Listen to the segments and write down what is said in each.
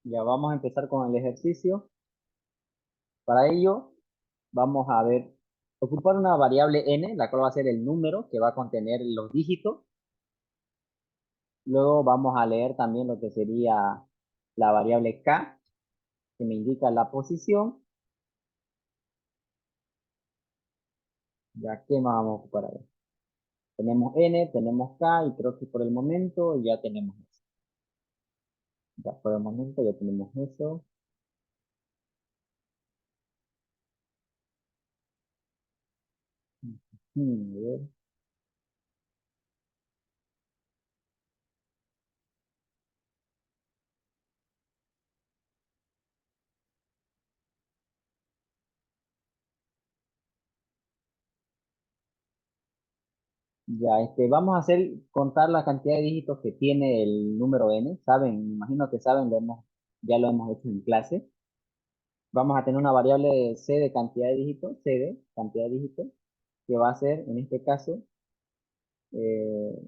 Ya vamos a empezar con el ejercicio. Para ello, vamos a ver, ocupar una variable n, la cual va a ser el número que va a contener los dígitos. Luego vamos a leer también lo que sería la variable k, que me indica la posición. Ya, ¿qué más vamos a ocupar ahí? Tenemos n, tenemos k, y creo que por el momento ya tenemos eso. Ya por el momento ya tenemos eso. A ver. Ya, vamos a hacer contar la cantidad de dígitos que tiene el número n. Saben, me imagino que saben, ya lo hemos hecho en clase. Vamos a tener una variable c de cantidad de dígitos, cd, cantidad de dígitos, que va a ser, en este caso, eh,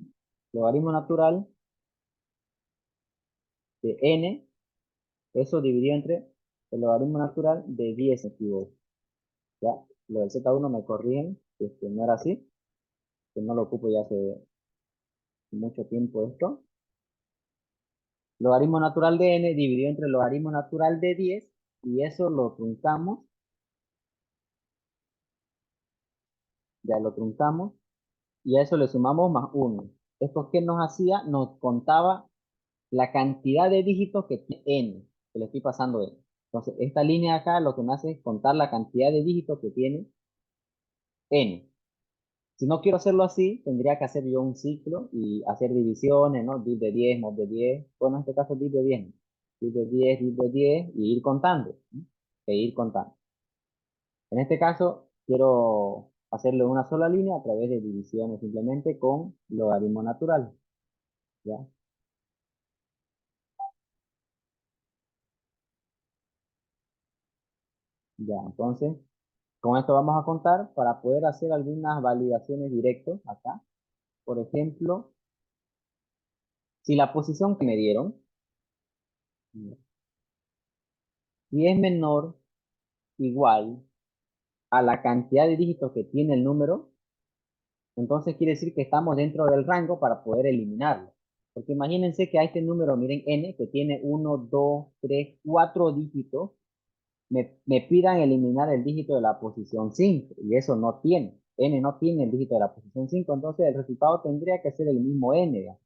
logaritmo natural de n, eso dividido entre el logaritmo natural de 10, me equivoco. Ya, lo del z1 me corrigen, que no era así, que no lo ocupo ya hace mucho tiempo esto. Logaritmo natural de n dividido entre el logaritmo natural de 10, y eso lo truncamos, ya lo truncamos, y a eso le sumamos más 1. ¿Esto qué nos hacía? Nos contaba la cantidad de dígitos que tiene n, que le estoy pasando n. Entonces, esta línea acá lo que me hace es contar la cantidad de dígitos que tiene n. Si no quiero hacerlo así, tendría que hacer yo un ciclo y hacer divisiones, ¿no? Div de 10, mod de 10. Bueno, en este caso div de 10, ¿no? Div de 10, div de 10, y ir contando, ¿no? E ir contando. En este caso, quiero hacerlo en una sola línea a través de divisiones simplemente con logaritmo natural. ¿Ya? Ya, entonces, con esto vamos a contar para poder hacer algunas validaciones directas acá. Por ejemplo, si la posición que me dieron, si es menor, igual a la cantidad de dígitos que tiene el número, entonces quiere decir que estamos dentro del rango para poder eliminarlo. Porque imagínense que a este número, miren, n, que tiene uno, 2, 3, 4 dígitos, me pidan eliminar el dígito de la posición 5, y eso no tiene. N no tiene el dígito de la posición 5, entonces el resultado tendría que ser el mismo n, digamos,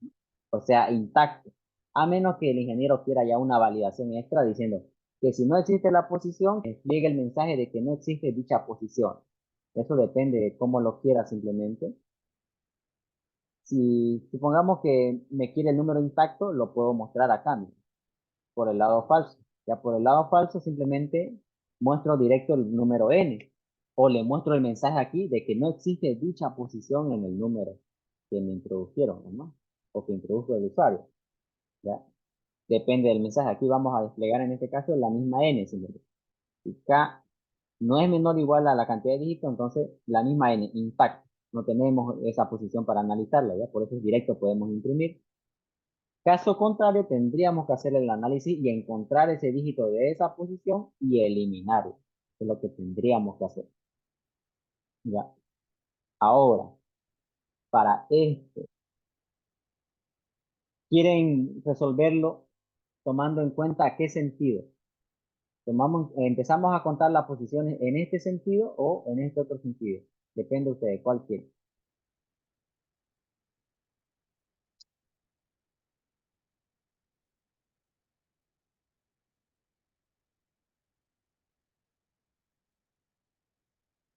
o sea, intacto. A menos que el ingeniero quiera ya una validación extra diciendo que si no existe la posición, despliegue el mensaje de que no existe dicha posición. Eso depende de cómo lo quiera simplemente. Si supongamos que me quiere el número intacto, lo puedo mostrar acá, mira, por el lado falso. Ya por el lado falso simplemente muestro directo el número n, o le muestro el mensaje aquí de que no existe dicha posición en el número que me introdujeron, ¿no? O que introdujo el usuario. ¿Ya? Depende del mensaje. Aquí vamos a desplegar en este caso la misma n, simplemente. Si k no es menor o igual a la cantidad de dígitos, entonces la misma n, intacta. No tenemos esa posición para analizarla, ¿ya? Por eso es directo, podemos imprimir. Caso contrario, tendríamos que hacer el análisis y encontrar ese dígito de esa posición y eliminarlo. Es lo que tendríamos que hacer. ¿Ya? Ahora, para esto, ¿quieren resolverlo tomando en cuenta qué sentido? Empezamos a contar las posiciones en este sentido o en este otro sentido. Depende de ustedes, cuál quieren.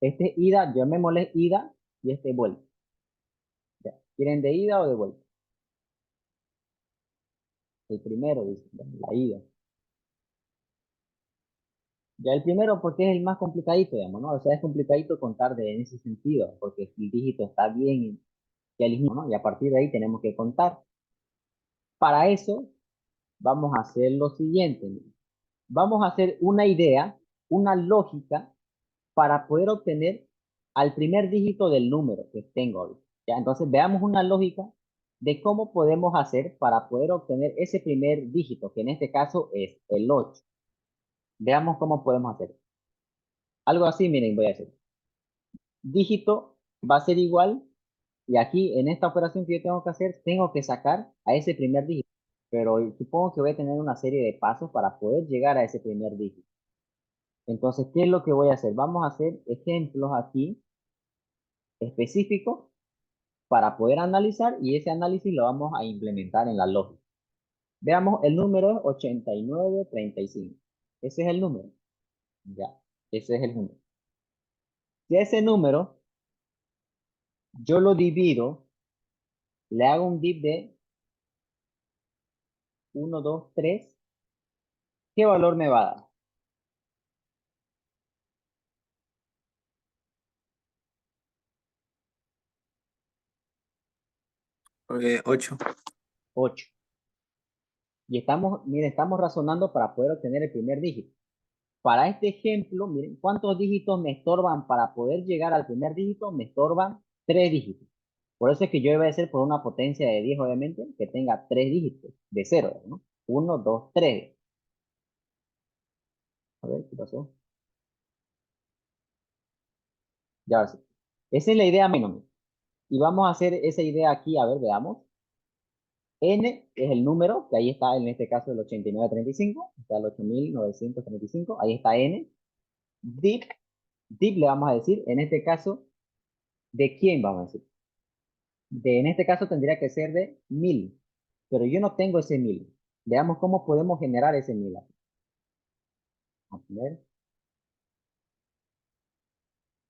Este es ida, llamémosle ida, y este vuelta. ¿Ya? ¿Quieren de ida o de vuelta? El primero, dice, la ida. Ya el primero, porque es el más complicadito, digamos, ¿no? O sea, es complicadito contar en ese sentido, porque si el dígito está bien, ya elegimos, ¿no? Y a partir de ahí tenemos que contar. Para eso, vamos a hacer lo siguiente. Mira. Vamos a hacer una idea, una lógica, para poder obtener al primer dígito del número que tengo ahorita. ¿Ya? Entonces, veamos una lógica de cómo podemos hacer para poder obtener ese primer dígito, que en este caso es el 8. Veamos cómo podemos hacer. Algo así, miren, voy a hacer. Dígito va a ser igual, y aquí en esta operación que yo tengo que hacer, tengo que sacar a ese primer dígito. Pero supongo que voy a tener una serie de pasos para poder llegar a ese primer dígito. Entonces, ¿qué es lo que voy a hacer? Vamos a hacer ejemplos aquí específicos para poder analizar y ese análisis lo vamos a implementar en la lógica. Veamos, el número es 8935. Ese es el número. Ya, ese es el número. Si a ese número yo lo divido, le hago un div de 1, 2, 3, ¿qué valor me va a dar? 8. 8. Y estamos, miren, estamos razonando para poder obtener el primer dígito. Para este ejemplo, miren, ¿cuántos dígitos me estorban para poder llegar al primer dígito? Me estorban 3 dígitos. Por eso es que yo iba a hacer por una potencia de 10, obviamente, que tenga 3 dígitos de 0, ¿no? 1, 2, 3. A ver, ¿qué pasó? Ya ahora sí. Esa es la idea menos. Y vamos a hacer esa idea aquí, a ver, veamos. N es el número, que ahí está en este caso el 8935, está el 8935, ahí está N. Div, div le vamos a decir, en este caso, ¿de quién vamos a decir? En este caso tendría que ser de 1000, pero yo no tengo ese 1000. Veamos cómo podemos generar ese 1000. A ver,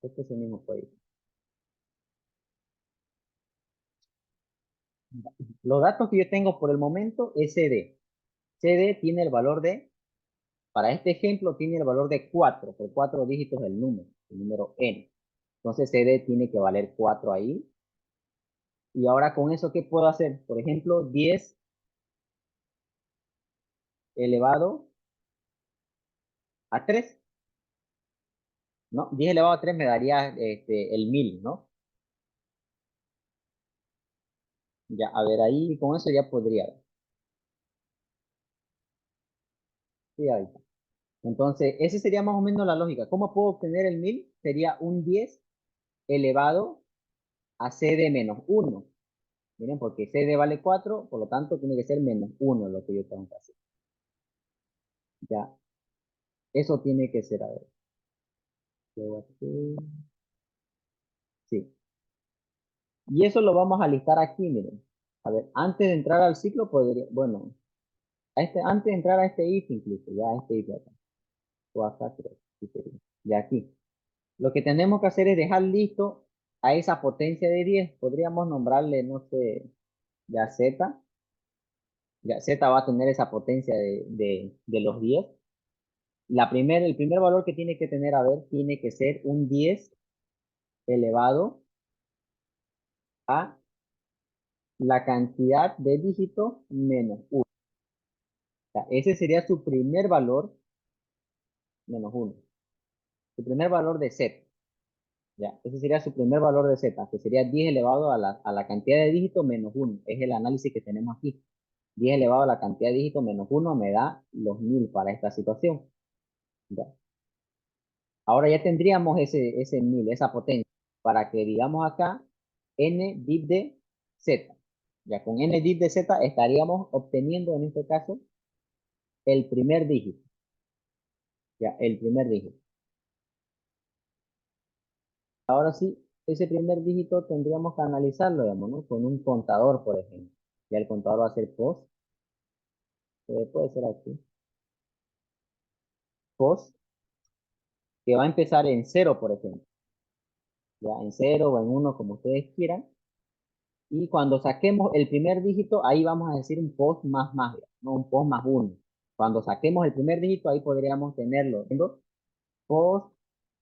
este es el mismo código. Los datos que yo tengo por el momento es CD. CD tiene el valor de, para este ejemplo, tiene el valor de 4, por 4 dígitos del número, el número N. Entonces CD tiene que valer 4 ahí. Y ahora con eso, ¿qué puedo hacer? Por ejemplo, 10 elevado a 3, ¿no? 10 elevado a 3 me daría el 1000, ¿no? Ya, a ver, ahí con eso ya podría. Sí, ahí está. Entonces, esa sería más o menos la lógica. ¿Cómo puedo obtener el 1000? Sería un 10 elevado a CD menos 1. Miren, porque CD vale 4, por lo tanto tiene que ser menos 1 lo que yo tengo que hacer. Ya, eso tiene que ser, a ver. Sí. Y eso lo vamos a listar aquí, miren. A ver, antes de entrar al ciclo, podría, bueno, antes de entrar a este if incluso, ya a este if acá. O acá creo, sí sería. Ya aquí. Lo que tenemos que hacer es dejar listo a esa potencia de 10. Podríamos nombrarle, no sé, ya Z. Ya Z va a tener esa potencia de los 10. El primer valor que tiene que tener, a ver, tiene que ser un 10 elevado a la cantidad de dígitos menos 1. Sea, ese sería su primer valor menos 1. Su primer valor de Z. Ya, ese sería su primer valor de Z, que sería 10 elevado a la cantidad de dígitos menos 1. Es el análisis que tenemos aquí. 10 elevado a la cantidad de dígitos menos 1 me da los 1000 para esta situación. Ya. Ahora ya tendríamos ese 1000, esa potencia, para que digamos acá n div de z. Ya con n div de z estaríamos obteniendo en este caso el primer dígito. Ya, el primer dígito. Ahora sí, ese primer dígito tendríamos que analizarlo, digamos, ¿no? Con un contador, por ejemplo. Ya el contador va a ser post, puede ser aquí, post, que va a empezar en 0, por ejemplo. Ya en 0 o en 1, como ustedes quieran. Y cuando saquemos el primer dígito, ahí vamos a decir un post más, no un post más 1. Cuando saquemos el primer dígito, ahí podríamos tenerlo. Post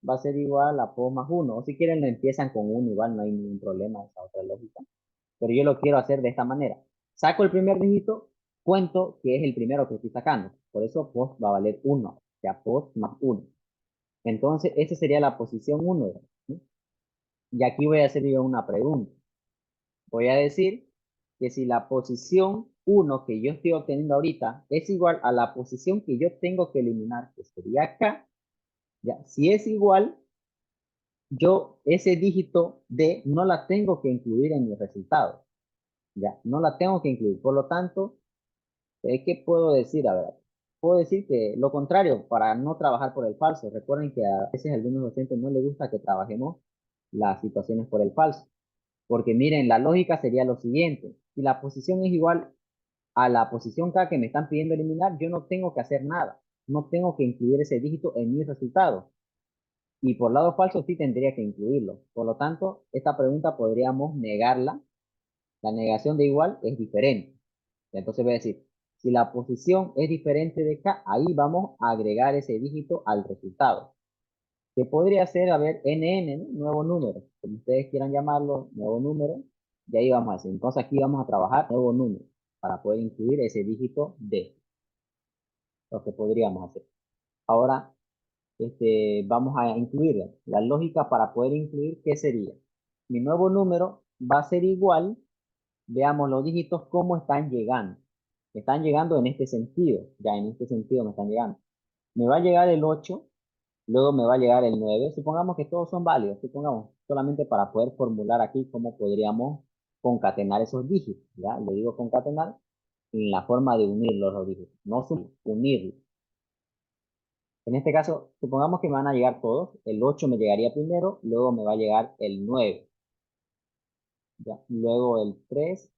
va a ser igual a post más 1. O si quieren, lo empiezan con 1, igual no hay ningún problema, esa otra lógica. Pero yo lo quiero hacer de esta manera. Saco el primer dígito, cuento que es el primero que estoy sacando. Por eso post va a valer 1, o sea, post más 1. Entonces, esa sería la posición 1. ¿Sí? Y aquí voy a hacer yo una pregunta. Voy a decir que si la posición 1 que yo estoy obteniendo ahorita es igual a la posición que yo tengo que eliminar, que sería acá, ya, si es igual, yo ese dígito D no la tengo que incluir en mi resultado, ya, no la tengo que incluir. Por lo tanto, ¿qué puedo decir? A ver, puedo decir que lo contrario, para no trabajar por el falso. Recuerden que a veces a algunos docentes no les gusta que trabajemos las situaciones por el falso. Porque miren, la lógica sería lo siguiente. Si la posición es igual a la posición K que me están pidiendo eliminar, yo no tengo que hacer nada. No tengo que incluir ese dígito en mi resultado. Y por lado falso sí tendría que incluirlo. Por lo tanto, esta pregunta podríamos negarla. La negación de igual es diferente. Entonces voy a decir, si la posición es diferente de K, ahí vamos a agregar ese dígito al resultado. Que podría ser, a ver, NN, ¿no? Nuevo número, como ustedes quieran llamarlo, nuevo número. Y ahí vamos a hacer. Entonces aquí vamos a trabajar nuevo número para poder incluir ese dígito D, lo que podríamos hacer. Ahora, vamos a incluirla. La lógica para poder incluir, ¿qué sería? Mi nuevo número va a ser igual, veamos los dígitos cómo están llegando. Están llegando en este sentido, ya en este sentido me están llegando. Me va a llegar el 8, luego me va a llegar el 9. Supongamos que todos son válidos, supongamos, solamente para poder formular aquí cómo podríamos concatenar esos dígitos, ¿ya? Le digo concatenar en la forma de unir los dígitos, no unirlos. En este caso, supongamos que me van a llegar todos, el 8 me llegaría primero, luego me va a llegar el 9, ¿ya? Luego el 3.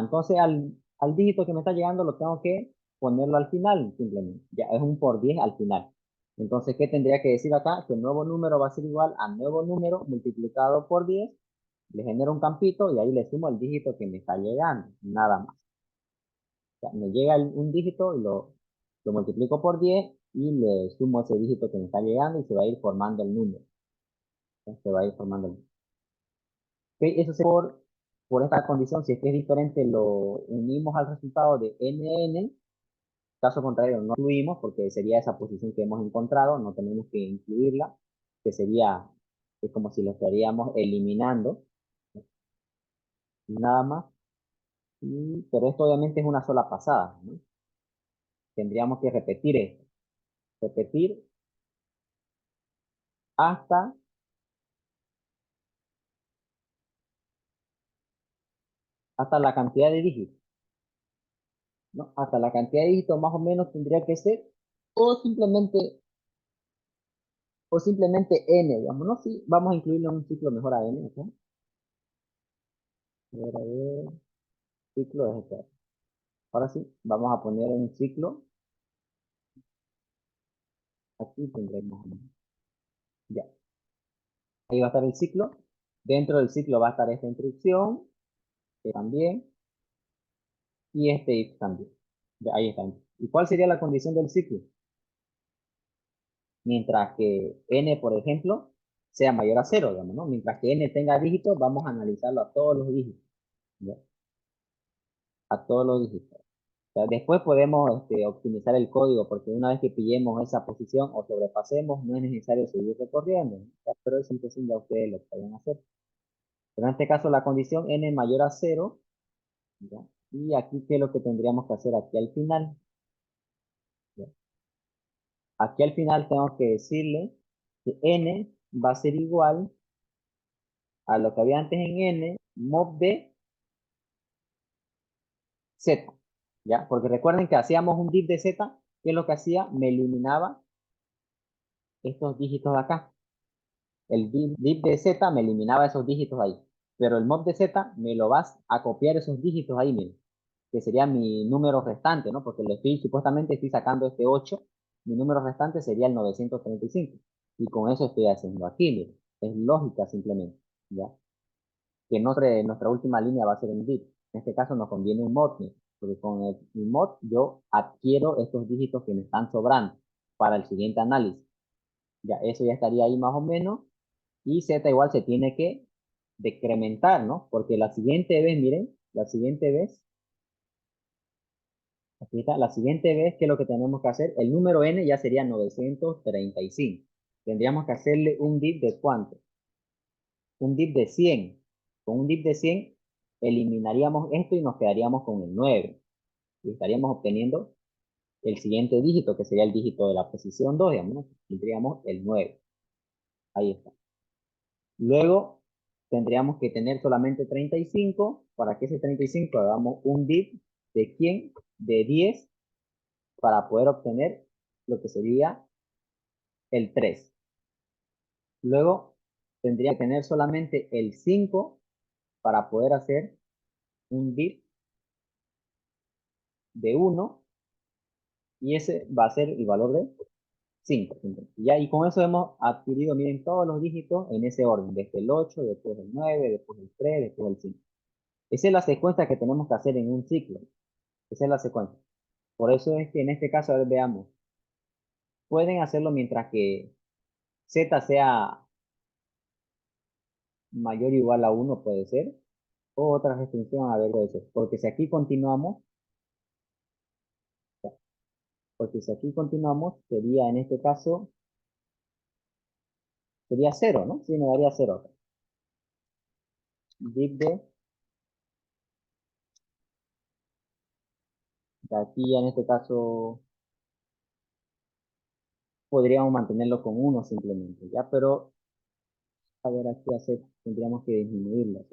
Entonces al dígito que me está llegando lo tengo que ponerlo al final, simplemente. Ya es un por 10 al final. Entonces, ¿qué tendría que decir acá? Que el nuevo número va a ser igual a nuevo número multiplicado por 10. Le genero un campito y ahí le sumo el dígito que me está llegando. Nada más. O sea, me llega un dígito y lo multiplico por 10 y le sumo ese dígito que me está llegando y se va a ir formando el número. Se va a ir formando el número. Ok, eso es por esta condición. Si es que es diferente, lo unimos al resultado de NN. Caso contrario, no incluimos porque sería esa posición que hemos encontrado, no tenemos que incluirla, que sería, es como si lo estaríamos eliminando, nada más. Pero esto obviamente es una sola pasada, ¿no? Tendríamos que repetir esto, repetir hasta, hasta la cantidad de dígitos, ¿no? Hasta la cantidad de dígitos más o menos tendría que ser, o simplemente, o simplemente n, digamos, ¿no? Sí, vamos a incluirlo en un ciclo mejor a n, ¿ok? A ver, ciclo de este. Ahora sí, vamos a poner un ciclo. Aquí tendremos, ya, ahí va a estar el ciclo. Dentro del ciclo va a estar esta instrucción, que también, y este if también. Ya, ahí está. ¿Y cuál sería la condición del ciclo? Mientras que n, por ejemplo, sea mayor a cero, digamos, ¿no? Mientras que n tenga dígitos, vamos a analizarlo a todos los dígitos, ¿ya? A todos los dígitos. O sea, después podemos optimizar el código, porque una vez que pillemos esa posición o sobrepasemos, no es necesario seguir recorriendo, ¿no? Ya, pero eso entonces ya ustedes lo pueden hacer. Pero en este caso la condición n mayor a cero, ¿ya? Y aquí, ¿qué es lo que tendríamos que hacer aquí al final? ¿Ya? Aquí al final tengo que decirle que n va a ser igual a lo que había antes en n, mob de z, ¿ya? Porque recuerden que hacíamos un div de z, ¿qué es lo que hacía? Me eliminaba estos dígitos de acá. El div de z me eliminaba esos dígitos ahí. Pero el mob de z me lo vas a copiar esos dígitos ahí, miren, que sería mi número restante, ¿no? Porque supuestamente estoy sacando este 8, mi número restante sería el 935. Y con eso estoy haciendo aquí, miren. Es lógica simplemente, ¿ya? Que nuestra última línea va a ser un div. En este caso nos conviene un mod, miren, porque con el mod yo adquiero estos dígitos que me están sobrando para el siguiente análisis. Ya, eso ya estaría ahí más o menos. Y z igual se tiene que decrementar, ¿no? Porque la siguiente vez, miren, la siguiente vez, aquí está, la siguiente vez, ¿qué es lo que tenemos que hacer? El número n ya sería 935. Tendríamos que hacerle un div de ¿cuánto? Un div de 100. Con un div de 100 eliminaríamos esto y nos quedaríamos con el 9. Y estaríamos obteniendo el siguiente dígito, que sería el dígito de la posición 2, digamos, ¿no? Tendríamos el 9. Ahí está. Luego tendríamos que tener solamente 35. Para que ese 35 hagamos un div de quién, de 10, para poder obtener lo que sería el 3. Luego tendría que tener solamente el 5 para poder hacer un div de 1, y ese va a ser el valor de 5. Ya, y con eso hemos adquirido, miren, todos los dígitos en ese orden, desde el 8, después el 9, después el 3, después el 5. Esa es la secuencia que tenemos que hacer en un ciclo. Esa es la secuencia. Por eso es que en este caso, a ver, veamos, pueden hacerlo mientras que z sea mayor o igual a 1, puede ser, o otra restricción, a ver, puede ser. Porque si aquí continuamos, sería en este caso, sería 0, ¿no? Sí, me daría 0. Div de aquí en este caso podríamos mantenerlo con 1 simplemente, ¿ya? Pero, a ver, aquí tendríamos que disminuirlo.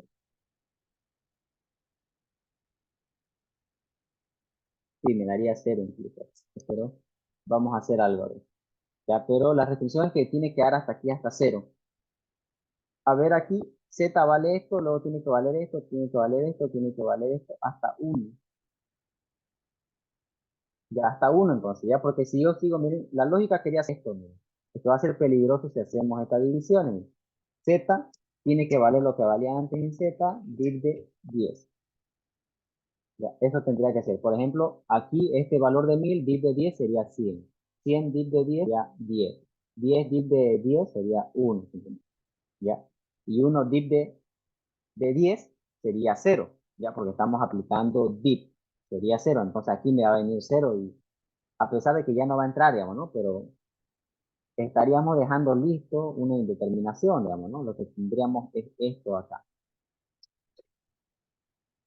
Sí, me daría 0 incluso. Pero vamos a hacer algo, a ver. Ya, pero la restricción es que tiene que dar hasta aquí, hasta 0. A ver aquí, z vale esto, luego tiene que valer esto, tiene que valer esto, tiene que valer esto, hasta 1. Ya, hasta 1 entonces, ya, porque si yo sigo, miren, la lógica quería hacer esto, miren. Esto va a ser peligroso si hacemos esta división, miren. Z tiene que valer lo que valía antes en z, div de 10. Ya, eso tendría que ser. Por ejemplo, aquí este valor de 1000, div de 10 sería 100. 100 div de 10 sería 10. 10 div de 10 sería 1. ¿Ya? Y 1 div de 10 sería 0, ¿ya? Porque estamos aplicando div, sería 0. Entonces aquí me va a venir 0, y a pesar de que ya no va a entrar, digamos, ¿no? Pero estaríamos dejando listo una indeterminación, digamos, ¿no? Lo que tendríamos es esto acá.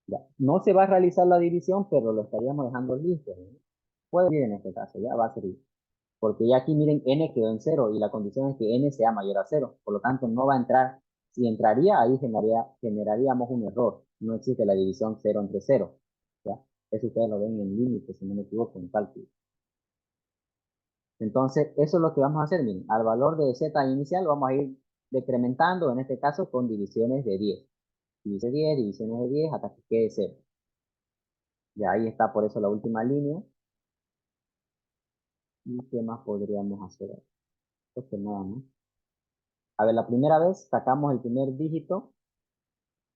¿Ya? No se va a realizar la división, pero lo estaríamos dejando listo, ¿no? Puede ir en este caso, ya va a servir. Porque ya aquí miren, n quedó en 0 y la condición es que n sea mayor a 0. Por lo tanto, no va a entrar. Si entraría, ahí generaríamos un error. No existe la división 0 entre 0. ¿Ya? Eso ustedes lo ven en límite, si no me equivoco, en cálculo. Entonces, eso es lo que vamos a hacer. Miren, al valor de z inicial vamos a ir decrementando, en este caso, con divisiones de 10. Divise 10, divisiones de 10, hasta que quede 0. Y ahí está, por eso la última línea. ¿Y qué más podríamos hacer? Pues que nada, ¿no? A ver, la primera vez sacamos el primer dígito,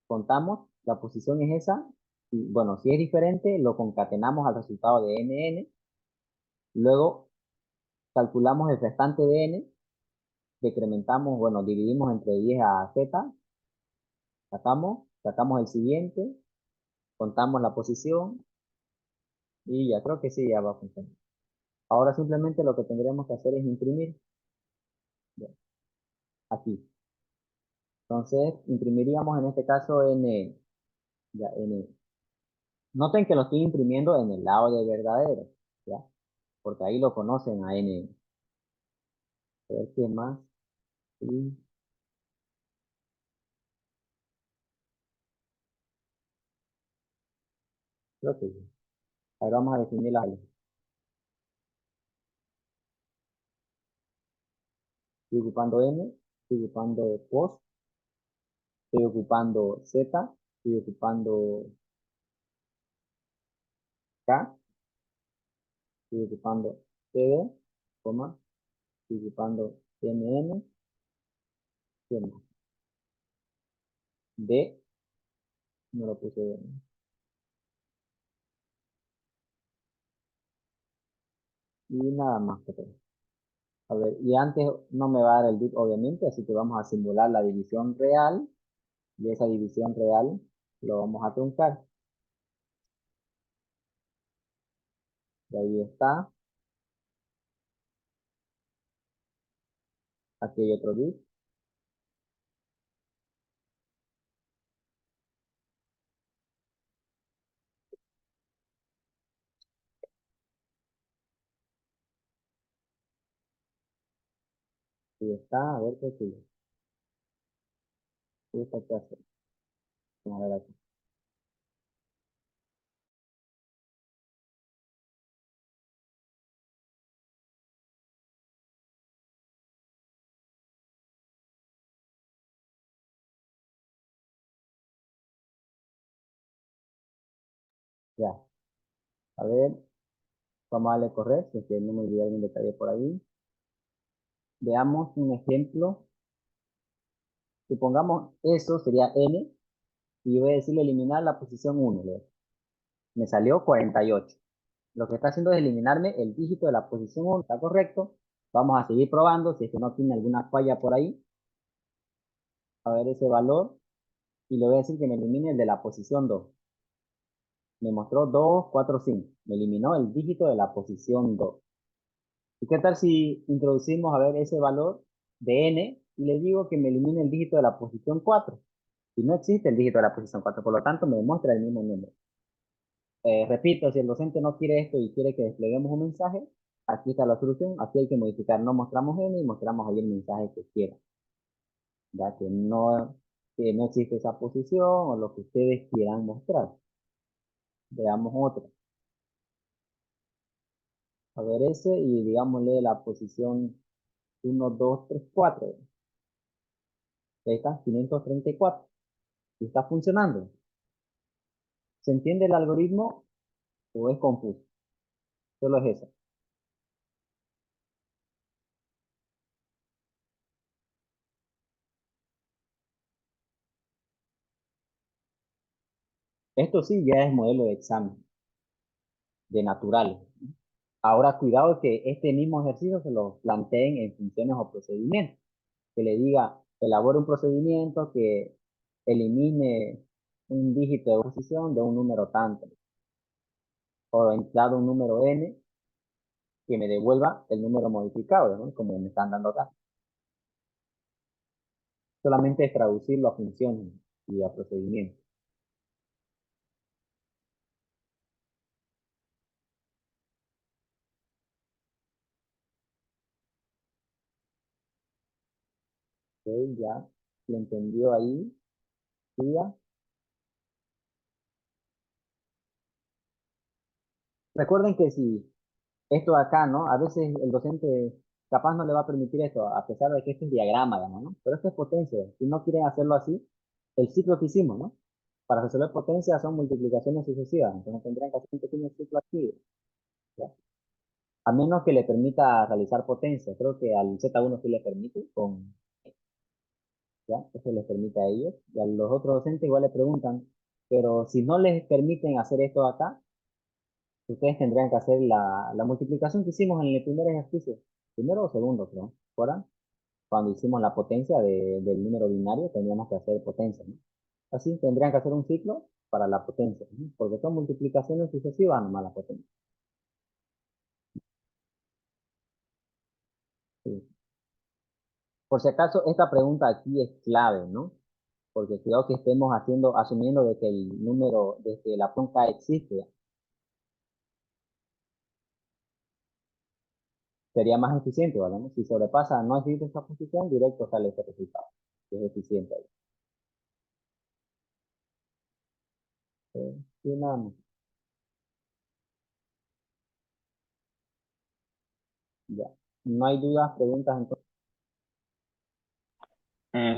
contamos, la posición es esa, y bueno, si es diferente, lo concatenamos al resultado de nn, luego calculamos el restante de n, decrementamos, bueno, dividimos entre 10 a z, sacamos el siguiente, contamos la posición, y ya creo que sí, ya va a funcionar. Ahora simplemente lo que tendríamos que hacer es imprimir, ya, aquí. Entonces, imprimiríamos en este caso n, ya, n. Noten que lo estoy imprimiendo en el lado de verdadero, ¿ya? Porque ahí lo conocen a n. A ver qué más. Sí, creo que sí. Ahora vamos a definir las áreas. Estoy ocupando n, estoy ocupando post, estoy ocupando z, estoy ocupando k, estoy ocupando cd, coma, estoy ocupando mn, ¿qué más? D, no lo puse D. Y nada más que todo. A ver, y antes no me va a dar el bit, obviamente, así que vamos a simular la división real, y esa división real lo vamos a truncar. Y ahí está. Aquí hay otro bit. Aquí está, a ver qué sigue. ¿Qué está qué hacer? A ver aquí. Ya, a ver, vamos a darle correr, si es que no me olvidé algún detalle por ahí. Veamos un ejemplo. Supongamos eso sería n, y yo voy a decirle eliminar la posición 1. Me salió 48. Lo que está haciendo es eliminarme el dígito de la posición 1, ¿está correcto? Vamos a seguir probando, si es que no tiene alguna falla por ahí. A ver ese valor, y le voy a decir que me elimine el de la posición 2. Me mostró 2, 4, 5. Me eliminó el dígito de la posición 2. ¿Y qué tal si introducimos, a ver, ese valor de n y le digo que me elimine el dígito de la posición 4? Y no existe el dígito de la posición 4, por lo tanto me muestra el mismo número. Repito, si el docente no quiere esto y quiere que despleguemos un mensaje, aquí está la solución. Aquí hay que modificar, no mostramos n y mostramos ahí el mensaje que quiera, ya que no existe esa posición o lo que ustedes quieran mostrar. Veamos otro. A ver ese y digámosle la posición 1, 2, 3, 4. Ahí está, 534. ¿Y está funcionando? ¿Se entiende el algoritmo o es confuso? Solo es eso. Esto sí ya es modelo de examen, de naturales. Ahora, cuidado que este mismo ejercicio se lo planteen en funciones o procedimientos. Que le diga, elabore un procedimiento que elimine un dígito de posición de un número tanto. O dado un número n, que me devuelva el número modificado, ¿no? Como me están dando acá. Solamente es traducirlo a funciones y a procedimientos. Ok, ya lo entendió ahí. Siga. Recuerden que si esto de acá, ¿no? A veces el docente capaz no le va a permitir esto, a pesar de que este es diagrama, digamos, ¿no? Pero esto es potencia. Si no quieren hacerlo así, el ciclo que hicimos, ¿no? Para resolver potencia son multiplicaciones sucesivas, entonces tendrían que hacer un pequeño ciclo activo, ¿ya? A menos que le permita realizar potencia. Creo que al Z1 sí le permite, ¿ya? Eso les permite a ellos. Y a los otros docentes igual le preguntan, pero si no les permiten hacer esto acá, ustedes tendrían que hacer la multiplicación que hicimos en el primer ejercicio, primero o segundo, creo, ¿recuerdan? Cuando hicimos la potencia del número binario, tendríamos que hacer potencia, ¿no? Así tendrían que hacer un ciclo para la potencia, ¿no? Porque son multiplicaciones sucesivas nomás la potencia. Sí. Por si acaso, esta pregunta aquí es clave, ¿no? Porque creo que estemos asumiendo de que el número, de que la punta existe, sería más eficiente, ¿verdad? ¿No? Si sobrepasa, no existe esta posición, directo sale ese resultado, que es eficiente ahí. Sí, nada más. Ya. No hay dudas, preguntas, entonces.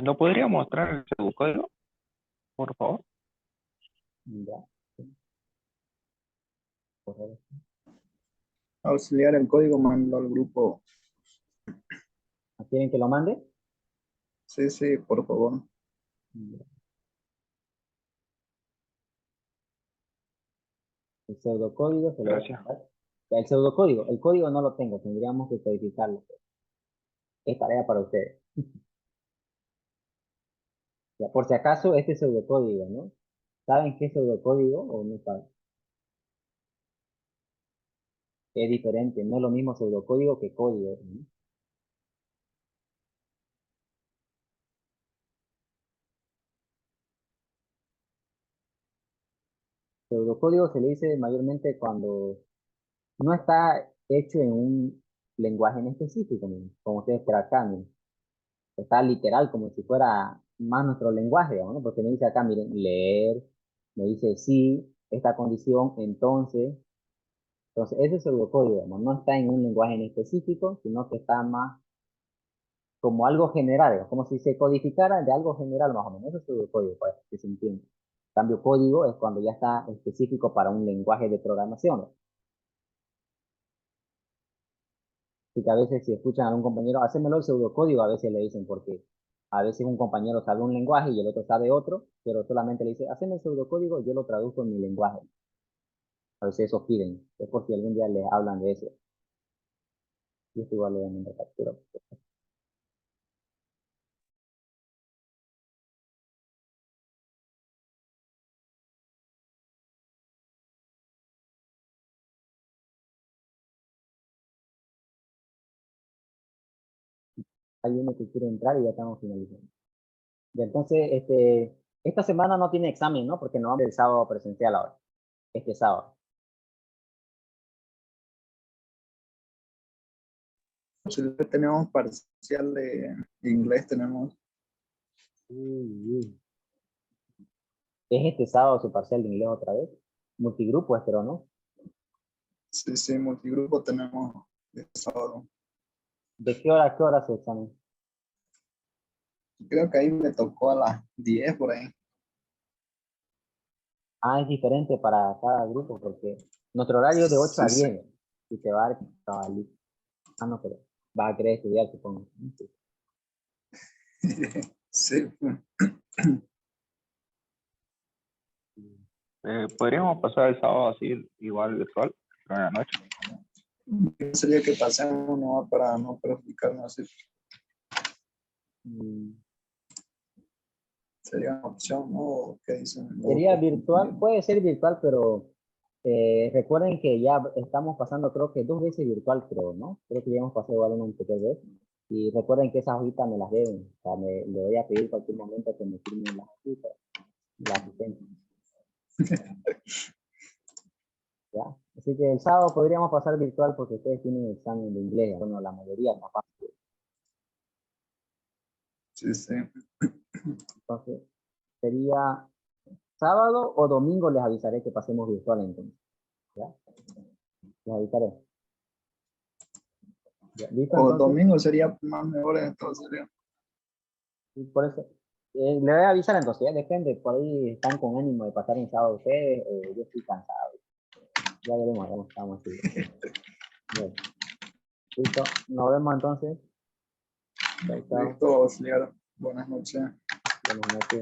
¿Lo podría mostrar el pseudocódigo, por favor? Ya. Sí, correcto. Auxiliar el código, mando al grupo. ¿Quieren que lo mande? Sí, sí, por favor. Ya. El pseudocódigo se lo voy a Gracias. mandar. Ya, el pseudocódigo, el código no lo tengo, tendríamos que codificarlo. Es tarea para ustedes. Ya, por si acaso, este pseudocódigo, ¿no? ¿Saben qué es pseudocódigo o no saben? Es diferente, no es lo mismo pseudocódigo que código, ¿no? Pseudocódigo se le dice mayormente cuando no está hecho en un lenguaje en específico, ¿no? Como ustedes por acá, ¿no? está literal, como si fuera más nuestro lenguaje, digamos, ¿no? Porque me dice acá, miren, leer, me dice sí, esta condición, entonces ese pseudocódigo, digamos, no está en un lenguaje en específico, sino que está más como algo general, digamos, como si se codificara de algo general más o menos. Eso es pseudocódigo, para que se entienda. Cambio código es cuando ya está específico para un lenguaje de programación. Así que a veces si escuchan a un compañero, hacémelo el pseudocódigo, a veces le dicen porque a veces un compañero sabe un lenguaje y el otro sabe otro, pero solamente le dice, haceme el pseudocódigo, yo lo traduzco en mi lenguaje. A veces eso piden, es por si algún día les hablan de eso. Yo estoy igual leyendo acá, pero hay uno que quiere entrar y ya estamos finalizando. Y entonces, esta semana no tiene examen, ¿no? Porque no vamos el sábado presencial ahora, este sábado. Tenemos parcial de inglés, tenemos. ¿Es este sábado su parcial de inglés otra vez? Multigrupo, espero, ¿no? Sí, multigrupo tenemos este sábado. ¿De qué hora a qué hora su examen? Creo que ahí me tocó a las 10 por ahí. Ah, es diferente para cada grupo porque nuestro horario es de 8 a Sí, 10 y te va a dar cabalito. Ah, no, pero vas a querer estudiar, supongo. Sí. Podríamos pasar el sábado así, igual virtual, pero en la noche. Sería que pasemos no para no perjudicarnos así. Sería una opción, ¿no? ¿Qué dicen? Sería virtual, puede ser virtual, pero recuerden que ya estamos pasando, creo que 2 veces virtual, creo, ¿no? Creo que ya hemos pasado igual una anterior vez. Y recuerden que esas hojitas me las deben. O sea, le voy a pedir cualquier momento que me firmen las hojitas, la asistencia. ¿Ya? Así que el sábado podríamos pasar virtual porque ustedes tienen examen de inglés. Bueno, la mayoría capaz. Sí. Entonces, sería sábado o domingo les avisaré que pasemos virtual entonces. ¿Ya? Les avisaré. ¿Ya? ¿Listo O entonces? domingo sería más mejor entonces. Y por eso, le voy a avisar entonces, ya depende, por ahí están con ánimo de pasar un sábado ustedes, yo estoy cansado. Ya veremos, ya estamos así. Bien. Listo, nos vemos entonces. Chao, chao. Listo, auxiliar. Buenas noches. Buenas noches.